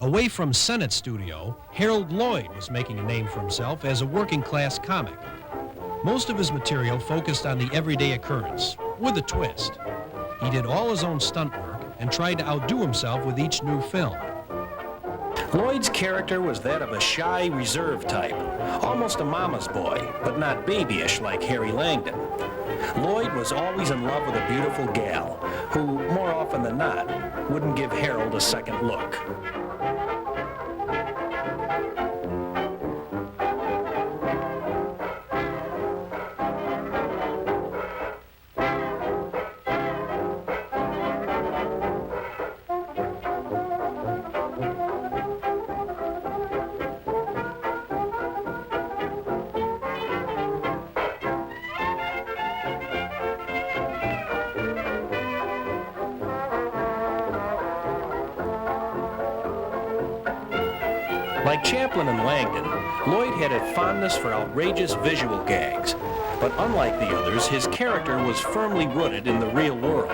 Away from Senate Studio, Harold Lloyd was making a name for himself as a working-class comic. Most of his material focused on the everyday occurrence, with a twist. He did all his own stunt work and tried to outdo himself with each new film. Lloyd's character was that of a shy, reserved type, almost a mama's boy, but not babyish like Harry Langdon. Lloyd was always in love with a beautiful gal, who, more often than not, wouldn't give Harold a second look. Like Chaplin and Langdon, Lloyd had a fondness for outrageous visual gags, but unlike the others, his character was firmly rooted in the real world.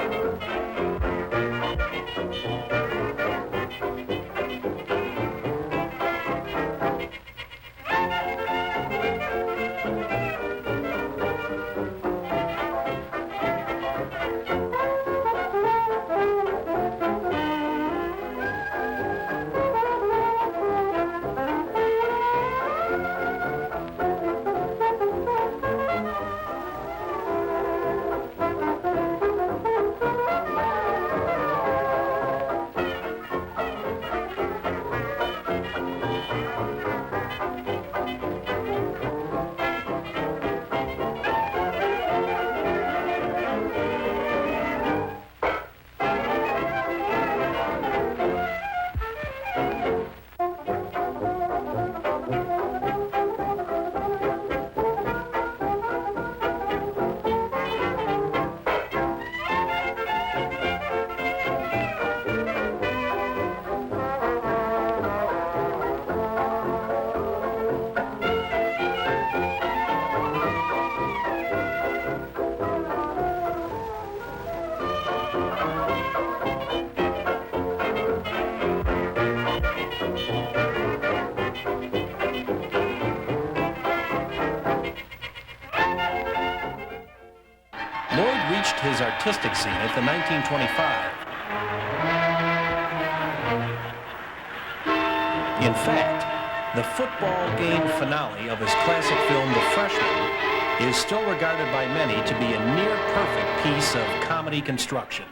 Lloyd reached his artistic zenith in 1925. In fact, the football game finale of his classic film, The Freshman, is still regarded by many to be a near-perfect piece of comedy construction.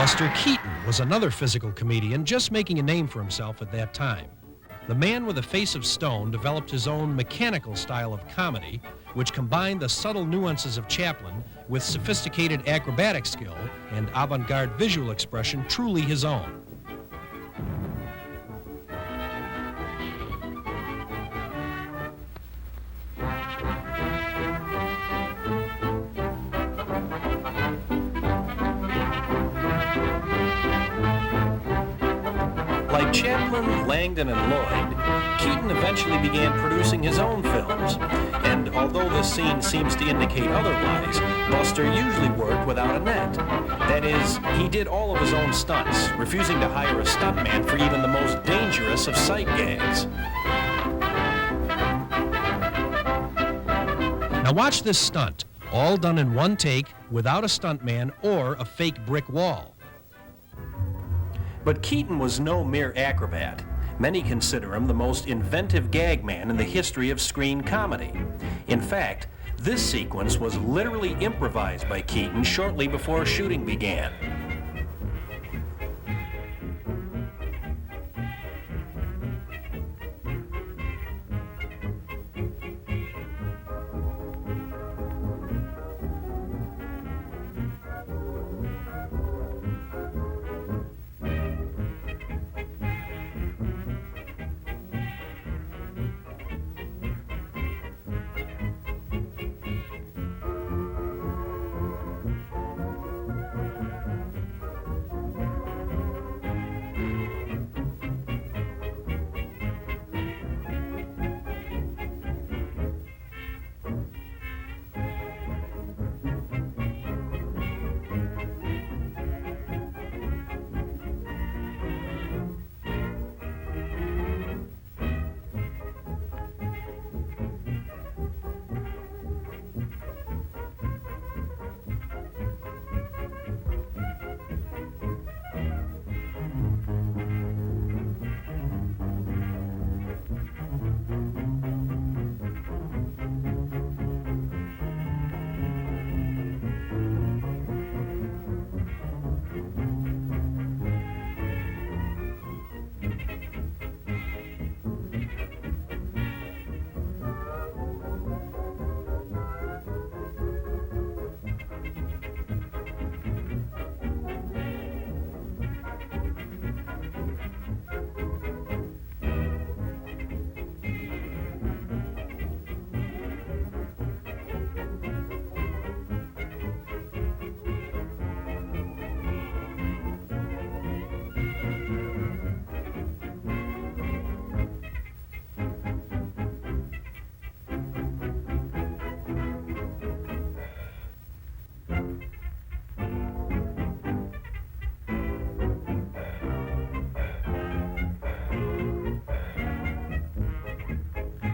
Buster Keaton was another physical comedian just making a name for himself at that time. The man with a face of stone developed his own mechanical style of comedy, which combined the subtle nuances of Chaplin with sophisticated acrobatic skill and avant-garde visual expression truly his own. Like Chaplin, Langdon, and Lloyd, Keaton eventually began producing his own films. And although the scene seems to indicate otherwise, Buster usually worked without a net. That is, he did all of his own stunts, refusing to hire a stuntman for even the most dangerous of sight gags. Now watch this stunt, all done in one take without a stuntman or a fake brick wall. But Keaton was no mere acrobat. Many consider him the most inventive gag man in the history of screen comedy. In fact, this sequence was literally improvised by Keaton shortly before shooting began.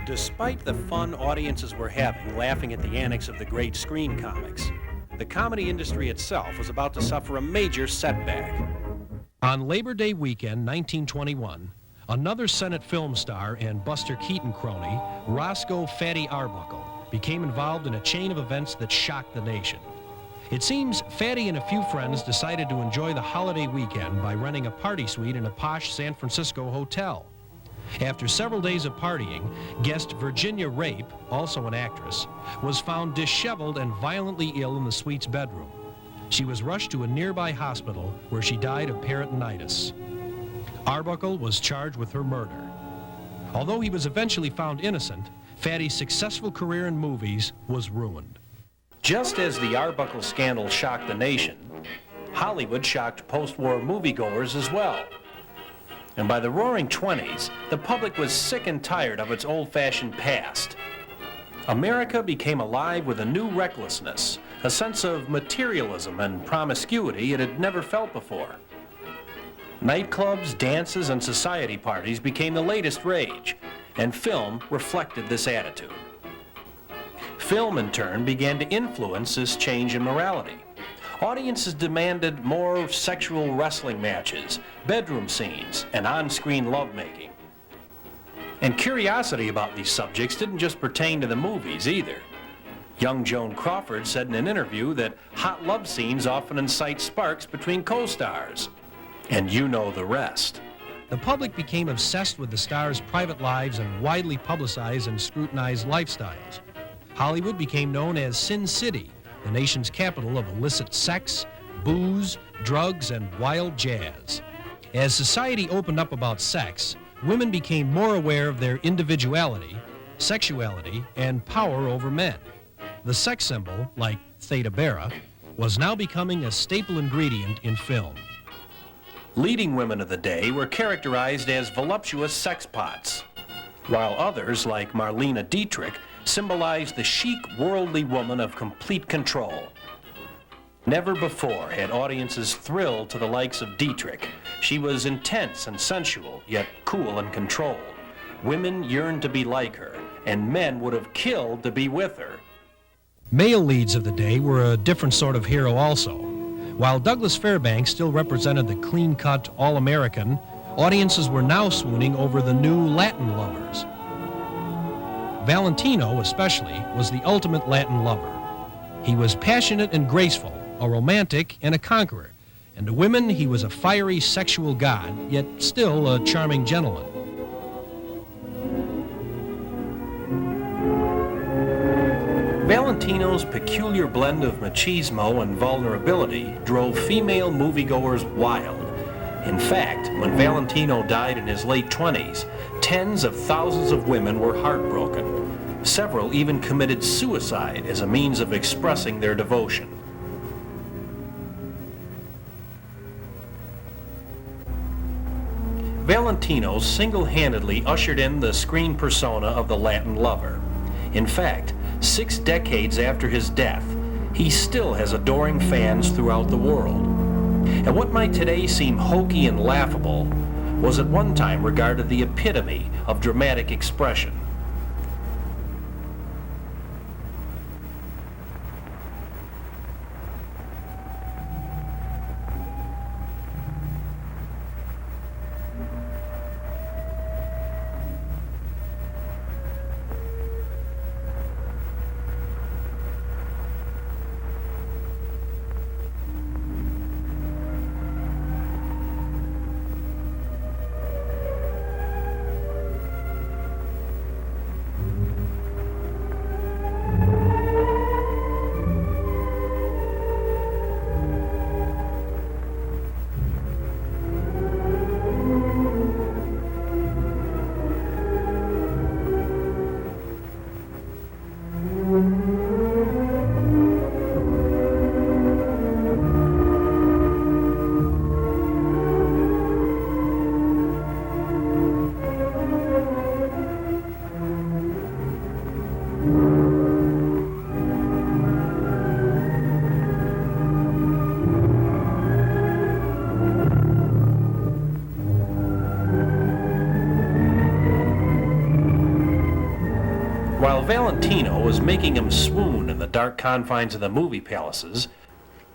Despite the fun audiences were having laughing at the antics of the great screen comics, the comedy industry itself was about to suffer a major setback. On Labor Day weekend, 1921, another Senate film star and Buster Keaton crony, Roscoe Fatty Arbuckle, became involved in a chain of events that shocked the nation. It seems Fatty and a few friends decided to enjoy the holiday weekend by renting a party suite in a posh San Francisco hotel. After several days of partying, guest Virginia Rape, also an actress, was found disheveled and violently ill in the suite's bedroom. She was rushed to a nearby hospital where she died of peritonitis. Arbuckle was charged with her murder. Although he was eventually found innocent, Fatty's successful career in movies was ruined. Just as the Arbuckle scandal shocked the nation, Hollywood shocked post-war moviegoers as well. And by the Roaring '20s, the public was sick and tired of its old-fashioned past. America became alive with a new recklessness, a sense of materialism and promiscuity it had never felt before. Nightclubs, dances, and society parties became the latest rage, and film reflected this attitude. Film, in turn, began to influence this change in morality. Audiences demanded more sexual wrestling matches, bedroom scenes, and on-screen lovemaking. And curiosity about these subjects didn't just pertain to the movies either. Young Joan Crawford said in an interview that hot love scenes often incite sparks between co-stars. And you know the rest. The public became obsessed with the stars' private lives and widely publicized and scrutinized lifestyles. Hollywood became known as Sin City, the nation's capital of illicit sex, booze, drugs, and wild jazz. As society opened up about sex, women became more aware of their individuality, sexuality, and power over men. The sex symbol, like Theta Bara, was now becoming a staple ingredient in film. Leading women of the day were characterized as voluptuous sexpots, while others, like Marlene Dietrich, symbolized the chic, worldly woman of complete control. Never before had audiences thrilled to the likes of Dietrich. She was intense and sensual, yet cool and controlled. Women yearned to be like her, and men would have killed to be with her. Male leads of the day were a different sort of hero also. While Douglas Fairbanks still represented the clean-cut, all-American, audiences were now swooning over the new Latin lovers. Valentino, especially, was the ultimate Latin lover. He was passionate and graceful, a romantic and a conqueror, and to women he was a fiery sexual god, yet still a charming gentleman. Valentino's peculiar blend of machismo and vulnerability drove female moviegoers wild. In fact, when Valentino died in his late 20s, tens of thousands of women were heartbroken. Several even committed suicide as a means of expressing their devotion. Valentino single-handedly ushered in the screen persona of the Latin lover. In fact, 6 decades after his death, he still has adoring fans throughout the world. And what might today seem hokey and laughable was at one time regarded the epitome of dramatic expression. While Valentino was making him swoon in the dark confines of the movie palaces,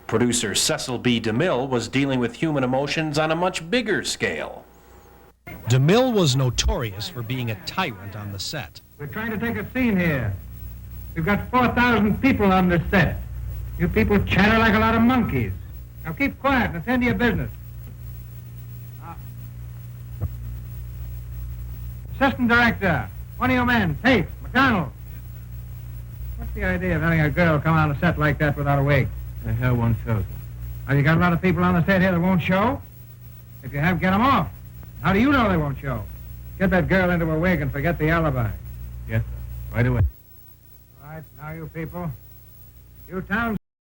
producer Cecil B. DeMille was dealing with human emotions on a much bigger scale. DeMille was notorious for being a tyrant on the set. We're trying to take a scene here. We've got 4,000 people on this set. You people chatter like a lot of monkeys. Now keep quiet and attend to your business. Assistant director, one of your men, Tate, McDonald. What's the idea of having a girl come on a set like that without a wig? The hair won't show. Have you got a lot of people on the set here that won't show? If you have, get them off. How do you know they won't show? Get that girl into a wig and forget the alibi. Yes, sir. Right away. All right, now you people. You town